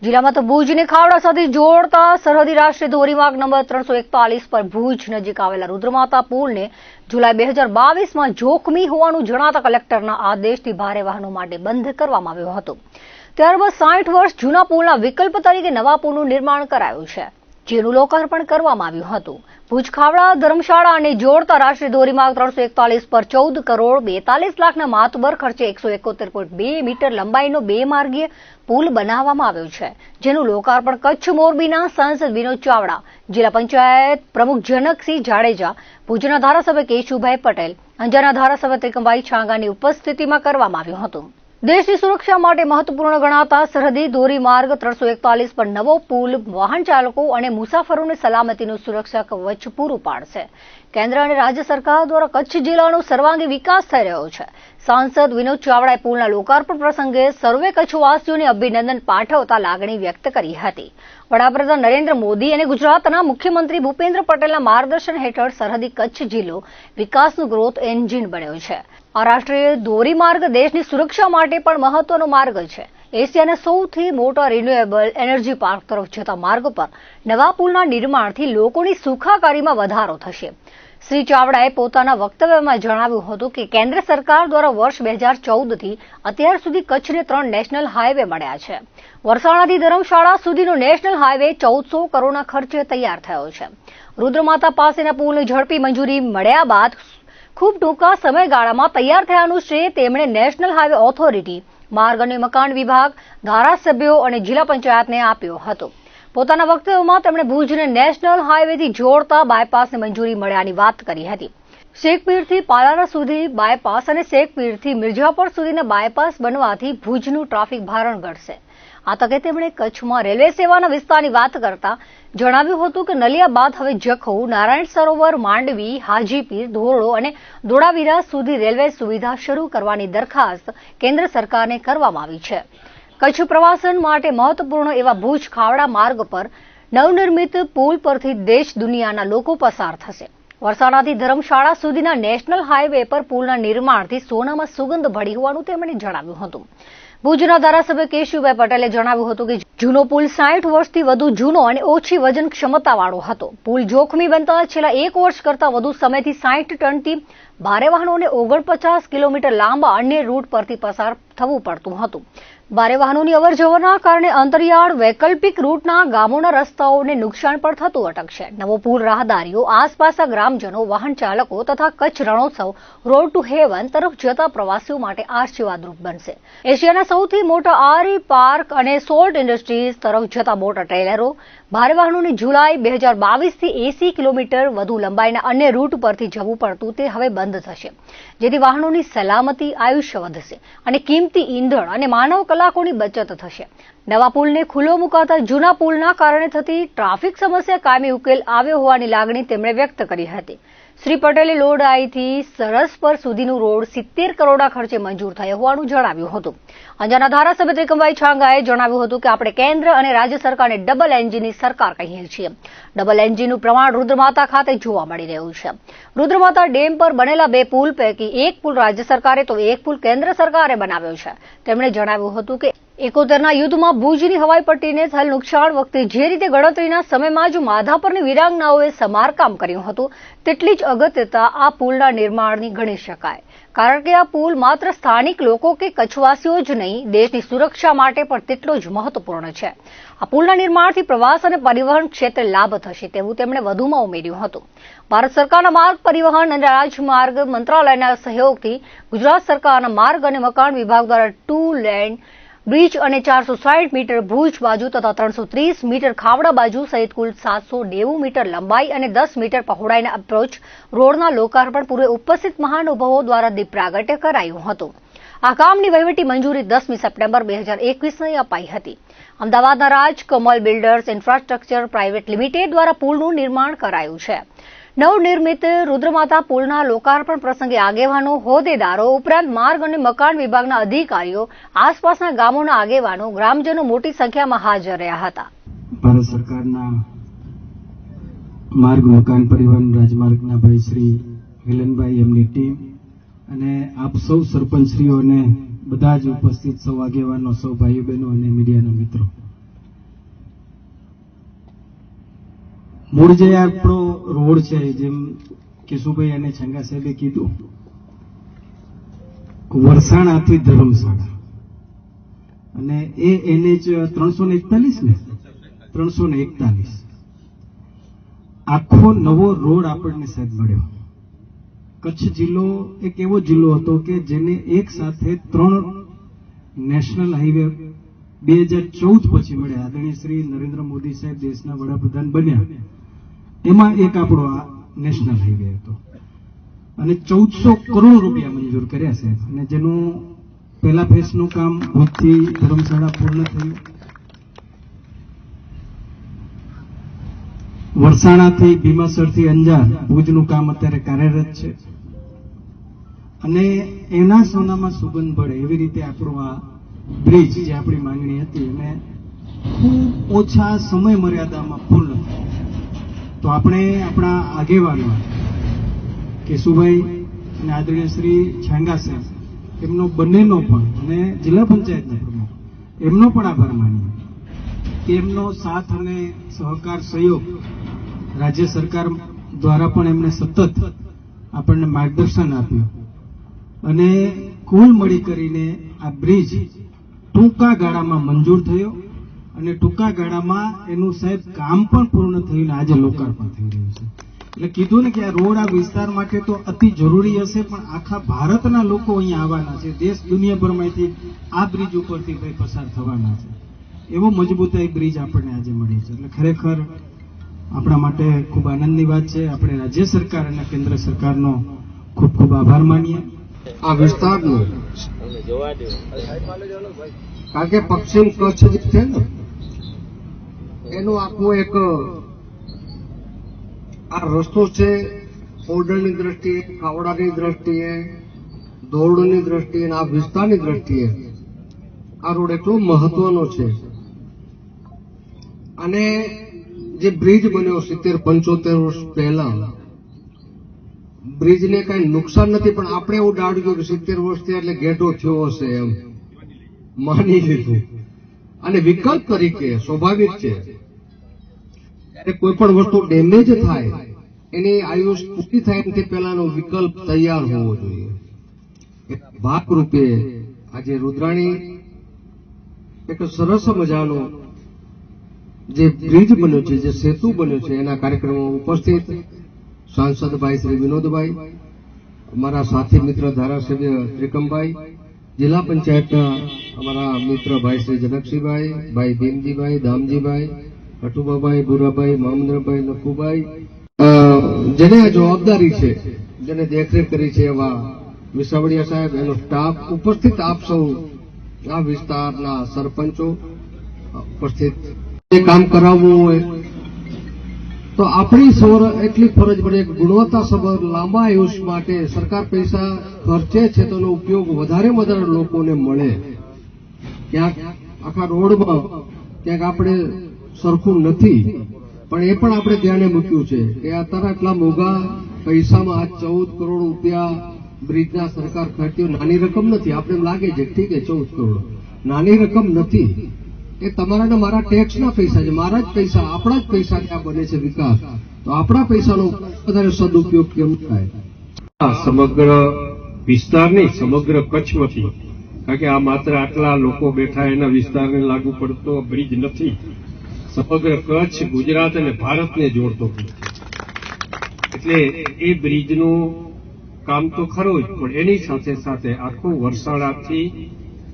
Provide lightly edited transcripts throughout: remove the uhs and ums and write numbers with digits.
જિલ્લામાં તો ભુજને ખાવડા સાથે જોડતા સરહદી રાષ્ટ્રીય ધોરીમાર્ગ નંબર 341 પર ભુજ નજીક આવેલા રુદ્રમાતા પુલને જુલાઈ 2022માં જોખમી હોવાનું જણાતા કલેક્ટરના આદેશથી ભારે વાહનો માટે બંધ કરવામાં આવ્યો હતો. ત્યારબાદ 60 વર્ષ જૂના પુલના વિકલ્પ તરીકે નવા પુલનું નિર્માણ કરાયું છે, જેનું લોકાર્પણ કરવામાં આવ્યું હતું. ભુજ ખાવડા ધર્મશાળાને જોડતા રાષ્ટ્રીય ધોરીમાર્ગ 341 પર 14 કરોડ 42 લાખના માતબર ખર્ચે 171.2 મીટર લંબાઈનો 2 માર્ગીય પુલ બનાવવામાં આવ્યો છે, જેનું લોકાર્પણ કચ્છ મોરબીના સાંસદ વિનોદ ચાવડા, જિલ્લા પંચાયત પ્રમુખ જનકસિંહ જાડેજા, ભુજના ધારાસભ્ય કેશુભાઈ પટેલ, અંજારના ધારાસભ્ય ત્રિકમભાઈ છાંગાની ઉપસ્થિતિમાં કરવામાં આવ્યું હતું. દેશની સુરક્ષા માટે મહત્વપૂર્ણ ગણાતા સરહદી ધોરીમાર્ગ 341 પર નવો પુલ વાહન ચાલકો અને મુસાફરોને સલામતીનું સુરક્ષા કવચ પૂરું પાડશે. કેન્દ્ર અને રાજ્ય સરકાર દ્વારા કચ્છ જિલ્લાનો સર્વાંગી વિકાસ થઈ રહ્યો છે. સાંસદ વિનોદ ચાવડાએ પુલના લોકાર્પણ પ્રસંગે સર્વે કચ્છવાસીઓને અભિનંદન પાઠવતા લાગણી વ્યક્ત કરી હતી. વડાપ્રધાન નરેન્દ્ર મોદી અને ગુજરાતના મુખ્યમંત્રી ભૂપેન્દ્ર પટેલના માર્ગદર્શન હેઠળ સરહદી કચ્છ જિલ્લો વિકાસનું ગ્રોથ એન્જિન બન્યો છે. આ રાષ્ટ્રીય ધોરીમાર્ગ દેશની સુરક્ષા માટે પણ મહત્વનો માર્ગ છે. એશિયાના સૌથી મોટા રિન્યુએબલ એનર્જી પાર્ક તરફ જતા માર્ગ પર નવા પુલના નિર્માણથી લોકોની સુખાકારીમાં વધારો થશે. શ્રી ચાવડાએ પોતાના વક્તવ્યમાં જણાવ્યું હતું કે કેન્દ્ર સરકાર દ્વારા વર્ષ 2014થી અત્યાર સુધી કચ્છને 3 નેશનલ હાઈવે મળ્યા છે. વરસાણાથી ધર્મશાળા સુધીનો નેશનલ હાઈવે 1400 કરોડના ખર્ચે તૈયાર થયો છે. રુદ્રમાતા પાસેના પુલને ઝડપી મંજૂરી મળ્યા બાદ ખૂબ ટૂંકા સમયગાળામાં તૈયાર થયાનું શ્રેય તેમણે નેશનલ હાઈવે ઓથોરિટી, માર્ગ અને મકાન વિભાગ, ધારાસભ્યો અને જિલ્લા પંચાયતને આપ્યો હતો. પોતાના વક્તવ્યમાં તેમણે ભુજને નેશનલ હાઈવેથી જોડતા બાયપાસને મંજૂરી મળ્યાની વાત કરી હતી. શેખપીરથી પાલારા સુધી બાયપાસ અને શેખપીરથી મિર્ઝાપર સુધીના બાયપાસ બનવાથી ભુજનું ટ્રાફિક ભારણ ઘટશે. આ તકે તેમણે કચ્છમાં રેલવે સેવાના વિસ્તારની વાત કરતા જણાવ્યું હતું કે નલિયા બાદ હવે જખૌ, નારાયણ સરોવર, માંડવી, હાજીપીર, ધોરડો અને ધોળાવીરા સુધી રેલવે સુવિધા શરૂ કરવાની દરખાસ્ત કેન્દ્ર સરકારને કરવામાં આવી છે. કચ્છ પ્રવાસન માટે મહત્વપૂર્ણ એવા ભુજ ખાવડા માર્ગ પર નવનિર્મિત પુલ પરથી દેશ દુનિયાના લોકો પસાર થશે. વરસાણાથી ધર્મશાળા સુધીના નેશનલ હાઈવે પર પુલના નિર્માણથી સોનામાં સુગંધ ભળી હોવાનું તેમણે જણાવ્યું હતું. ભુજના ધારાસભ્ય કેશુભાઈ પટેલે જણાવ્યું હતું કે જૂનો પુલ 60 વર્ષથી વધુ જૂનો અને ઓછી વજન ક્ષમતાવાળો હતો. પુલ જોખમી બનતા છેલ્લા 1 વર્ષ કરતાં વધુ સમયથી 60 ટનથી ભારે વાહનોને 49 કિલોમીટર લાંબા અન્ય રૂટ પરથી પસાર થવું પડતું હતું. ભારે વાહનોની અવરજવરના કારણે અંતરિયાળ વૈકલ્પિક રૂટના ગામોના રસ્તાઓને નુકસાન પણ થતું અટકશે. નવો પુલ રાહદારીઓ, આસપાસના ગ્રામજનો, વાહન ચાલકો તથા Kutch Rannotsav road to heaven તરફ જતા પ્રવાસીઓ માટે આશીર્વાદરૂપ બનશે. એશિયાના સૌથી મોટા આરઈ પાર્ક અને સોલ્ટ ઇન્ડસ્ટ્રીઝ તરફ જતા મોટા ટ્રેલરો, ભારે વાહનોને જુલાઈ 2022થી 80 કિલોમીટર વધુ લંબાઈના અન્ય રૂટ પરથી જવું પડતું તે હવે બંધ થશે, જેથી વાહનોની સલામતી, આયુષ્ય વધશે અને કિંમતી ઈંધણ અને માનવ કલાકોની બચત થશે. નવા પુલને ખુલ્લો મુકાતા જૂના પુલના કારણે થતી ટ્રાફિક સમસ્યા કાયમી ઉકેલ આવ્યો હોવાની લાગણી તેમણે વ્યક્ત કરી હતી. શ્રી પટેલે લોડાઈથી સરસપર સુધીનું રોડ 70 કરોડના ખર્ચે મંજૂર થયો હોવાનું જણાવ્યું હતું. અંજારના ધારાસભ્ય ત્રિકમભાઈ છાંગાએ જણાવ્યું હતું કે આપણે કેન્દ્ર અને રાજ્ય સરકારને ડબલ એન્જિનની સરકાર કહીએ છીએ. ડબલ એન્જિનનું પ્રમાણ રુદ્રમાતા ખાતે જોવા મળી રહ્યું છે. રુદ્રમાતા ડેમ પર બનેલા 2 પુલ પૈકી એક પુલ રાજ્ય સરકારે તો એક પુલ કેન્દ્ર સરકારે બનાવ્યો છે. તેમણે જણાવ્યું હતું કે 71ના યુદ્ધમાં ભુજની હવાઈ પટ્ટીને થયેલ નુકસાન વખતે જે રીતે ગણતરીના સમયમાં જ માધાપરની વીરાંગનાઓએ સમારકામ કર્યું હતું, તેટલી જ અગત્યતા આ પુલના નિર્માણની ગણી શકાય. કારણ કે આ પુલ માત્ર સ્થાનિક લોકો કે કચ્છવાસીઓ જ નહીં, દેશની સુરક્ષા માટે પણ તેટલો જ મહત્વપૂર્ણ છે. આ પુલના નિર્માણથી પ્રવાસ અને પરિવહન ક્ષેત્રે લાભ થશે તેવું તેમણે વધુમાં ઉમેર્યું હતું. ભારત સરકારના માર્ગ પરિવહન અને રાજમાર્ગ મંત્રાલયના સહયોગથી ગુજરાત સરકારના માર્ગ અને મકાન વિભાગ દ્વારા 2 લેન બ્રિજ અને 460 મીટર ભુજ બાજુ તથા 330 મીટર ખાવડા બાજુ સહિત કુલ 790 મીટર લંબાઈ અને 10 મીટર પહોળાઈના અપ્રોચ રોડના લોકાર્પણ પૂર્વે ઉપસ્થિત મહાનુભાવો દ્વારા દીપ પ્રાગટ્ય કરાયું હતું. આ કામની વહીવટી મંજૂરી 10મી સપ્ટેમ્બર 2021ને અપાઈ હતી. અમદાવાદના Rajkamal builders infrastructure private limited દ્વારા પુલનું નિર્માણ કરાયું છે. નવનિર્મિત રુદ્રમાતા પુલના લોકાર્પણ પ્રસંગે આગેવાનો, હોદ્દેદારો ઉપરાંત માર્ગ અને મકાન વિભાગના અધિકારીઓ, આસપાસના ગામોના આગેવાનો, ગ્રામજનો મોટી સંખ્યામાં હાજર રહ્યા હતા. ભારત સરકારના માર્ગ મકાન પરિવહન રાજમાર્ગના ભાઈ શ્રી વિલનભાઈ, એમની ટીમ અને આપ સૌ સરપંચશ્રીઓ અને બધા જ ઉપસ્થિત સૌ આગેવાનો, સૌ ભાઈઓ બહેનો અને મીડિયાના મિત્રો, મૂળ જે આપણો રોડ છે, જેમ કેશુભાઈ અને છંગા સાહેબે કીધું, વરસાણાથી ધર્મશાળા અને એ NH 341 ને 341 આખો નવો રોડ આપણને સાહેબ મળ્યો. કચ્છ જિલ્લો એક એવો જિલ્લો હતો કે જેને એક સાથે 3 નેશનલ હાઈવે 2014 પછી મળ્યા. આદરણીય શ્રી નરેન્દ્ર મોદી સાહેબ દેશના વડાપ્રધાન બન્યા, એમાં એક આપણો આ નેશનલ હાઈવે હતો અને 1400 કરોડ રૂપિયા મંજૂર કર્યા સાહેબ. અને જેનું પહેલા ફેઝનું કામ ભુજથી ધર્મશાળા પૂર્ણ થયું. વરસાણાથી ભીમાસરથી અંજાર ભુજનું કામ અત્યારે કાર્યરત છે અને એના સોનામાં સુગંધ ભળે એવી રીતે આપણો આ બ્રિજ, જે આપણી માંગણી હતી, એને ખૂબ ઓછા સમય મર્યાદામાં પૂર્ણ થયું. તો આપણે આપણા આગેવાનો કેશુભાઈ અને આદરણીય શ્રી છાંગા સાહેબ, એમનો બંનેનો પણ, અને જિલ્લા પંચાયતના પ્રમુખ, એમનો પણ આભાર માનીએ કે એમનો સાથ અને સહકાર, સહયોગ રાજ્ય સરકાર દ્વારા પણ એમણે સતત આપણને માર્ગદર્શન આપ્યું અને કુલ મળી કરીને આ બ્રિજ ટૂંકા ગાળામાં મંજૂર થયો અને ટૂંકા ગાળામાં એનું સાહેબ કામ પણ પૂર્ણ થયું અને આજે લોકાર્પણ થઈ રહ્યું છે. એટલે કીધું ને કે આ રોડ આ વિસ્તાર માટે તો અતિ જરૂરી હશે, પણ આખા ભારતના લોકો અહીંયા આવવાના છે, દેશ દુનિયાભરમાંથી આ બ્રિજ ઉપરથી ભાઈ પસાર થવાના છે. એવો મજબૂતાઈ બ્રિજ આપણને આજે મળી છે. એટલે ખરેખર આપણા માટે ખૂબ આનંદની વાત છે. આપણે રાજ્ય સરકાર અને કેન્દ્ર સરકારનો ખૂબ ખૂબ આભાર માનીએ. આ વિસ્તારનું, કારણ કે પશ્ચિમ કચ્છ જે છે ને, એનું આખું એક આ રસ્તો છે, ઓર્ડરની દ્રષ્ટિએ, ખાવડાની દ્રષ્ટિએ, દોરડની દ્રષ્ટિએ, આ વિસ્તારની દ્રષ્ટિએ આ રોડ એટલો મહત્વનો છે. અને જે બ્રિજ બન્યો 70-75 વર્ષ પહેલા, બ્રિજને કઈ નુકસાન નથી, પણ આપણે એવું ડાળ્યું કે 70 વર્ષથી એટલે ગેટો થયો હશે એમ માની લીધું. અને વિકલ્પ તરીકે સ્વાભાવિક છે, કોઈ પણ વસ્તુ ડેમેજ થાય, એની આયુષ પૂરી થાય એનાથી પહેલાનો વિકલ્પ તૈયાર હોવો જોઈએ. ભાગરૂપે આજે રુદ્રાણી એક સરસ મજાનો જે બ્રિજ બન્યો છે, જે સેતુ બન્યો છે, એના કાર્યક્રમમાં ઉપસ્થિત સાંસદ ભાઈ શ્રી વિનોદભાઈ, અમારા સાથી મિત્ર ધારાસભ્ય ત્રિકમભાઈ, જિલ્લા પંચાયતના અમારા મિત્ર ભાઈ શ્રી જનકસિંહભાઈ, ભાઈ ભીમજીભાઈ, દામજીભાઈ, કટુબાભાઈ, ભૂરાભાઈ, મામન્દ્રભાઈ, લખુભાઈ, જેને આ જવાબદારી છે, જેને દેખરેખ કરી છે, એવા વિસાવડિયા સાહેબ, એનો સ્ટાફ ઉપસ્થિત, આપ સૌ આ વિસ્તારના સરપંચો ઉપસ્થિત. કામ કરાવવું હોય તો આપણી સૌર એટલી ફરજ પડે કે ગુણવત્તાસભર લાંબા આયુષ્ય માટે સરકાર પૈસા ખર્ચે છે તો એનો ઉપયોગ વધારે લોકોને મળે. ક્યાંક આખા રોડમાં ક્યાંક આપણે સરખું નથી, પણ એ પણ આપણે ધ્યાને મૂક્યું છે કે અત્યારે આટલા મોંઘા પૈસામાં આ 14 કરોડ રૂપિયા બ્રિજના સરકાર ખર્ચ્યો. નાની રકમ નથી. આપણે એમ લાગે છે ઠીક છે 14 કરોડ નાની રકમ નથી. એ તમારા ને મારા ટેક્સના પૈસા છે, મારા જ પૈસા, આપણા જ પૈસા ત્યાં બને છે વિકાસ. તો આપણા પૈસાનો વધારે સદુપયોગ કેમ થાય? સમગ્ર વિસ્તારની, સમગ્ર કચ્છમાંથી, કારણ કે આ માત્ર આટલા લોકો બેઠા એના વિસ્તારને લાગુ પડતો બ્રિજ નથી, સમગ્ર કચ્છ, ગુજરાત અને ભારતને જોડતો બ્રિજ. એટલે એ બ્રિજનું કામ તો ખરું જ, પણ એની સાથે સાથે આખું વરસાડાથી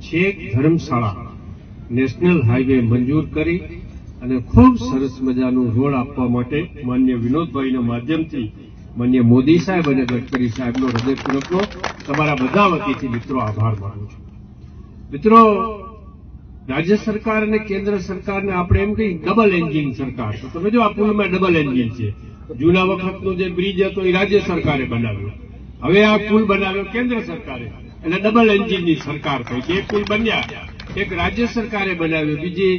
છેક ધર્મશાળા નેશનલ હાઈવે મંજૂર કરી અને ખૂબ સરસ મજાનું રોડ આપવા માટે માન્ય વિનોદભાઈના માધ્યમથી માન્ય મોદી સાહેબ અને ગડકરી સાહેબનો હૃદયપૂર્વકનો તમારા બધા વતીથી મિત્રો આભાર માનું છું. મિત્રો, રાજ્ય સરકાર અને કેન્દ્ર સરકારને આપણે એમ કહી ડબલ એન્જિન સરકાર. તો તમે જો આ પુલમાં ડબલ એન્જિન છે. જૂના વખતનો જે બ્રિજ હતો એ રાજ્ય સરકારે બનાવ્યો, હવે આ પુલ બનાવ્યો કેન્દ્ર સરકારે, એટલે ડબલ એન્જિનની સરકાર થઈ. બે પુલ બન્યા, એક રાજ્ય સરકારે બનાવ્યો, બીજી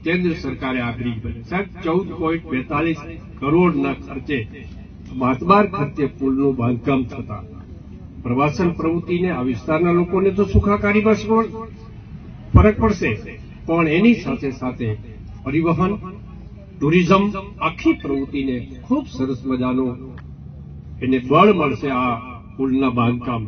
કેન્દ્ર સરકારે આ બ્રિજ બનાવ્યો. સાહેબ 14.42 કરોડના ખર્ચે, માતબાર ખર્ચે પુલનું બાંધકામ થતા પ્રવાસન પ્રવૃત્તિને, આ વિસ્તારના લોકોને તો સુખાકારીમાં ફરક પડશે, પણ એની સાથે સાથે પરિવહન ટુરિઝમ આખી પ્રવૃત્તિને ખૂબ સરસ મજાનું એને બળ મળશે આ પુલના બાંધકામ